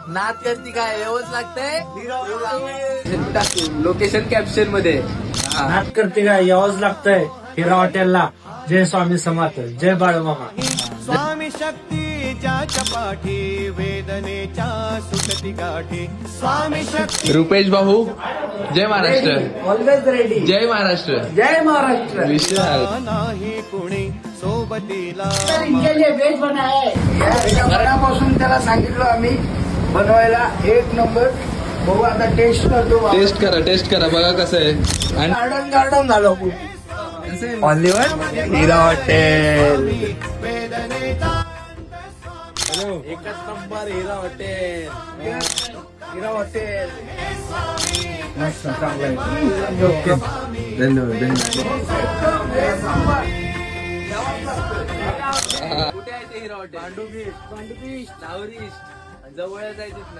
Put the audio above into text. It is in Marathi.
नाद करती काय एवढंच लागतंय. लोकेशन कॅप्शन मध्ये नाद करते काय यावंच लागतंय हिरा हॉटेलला. जय स्वामी समर्थ, जय बाळूमामा. स्वामी शक्तीच्या चपाठी वेदनेच्या सुटती गाठी. स्वामी शक्ती. रुपेश भाऊ जय महाराष्ट्र. Always ready. जय महाराष्ट्र. जय महाराष्ट्र. विशाल नाही कुणी सोबतीला. व्हेज बनाय मनापासून त्याला सांगितलं आम्ही बनवायला. एक नंबर. बघू आता टेस्ट करतो. टेस्ट करा बघा कसं आहे. आणि गार्डन झालो. ऑलिव्हर हिरा हॉटेल. एकच नंबर हिरा हॉटेल. हिरा हॉटेल मस्त चांगलं आहे. धन्यवाद. कुठे आहे ते हिरा हॉटेल? पांडुपी नावरी जवळच आहे तिथं.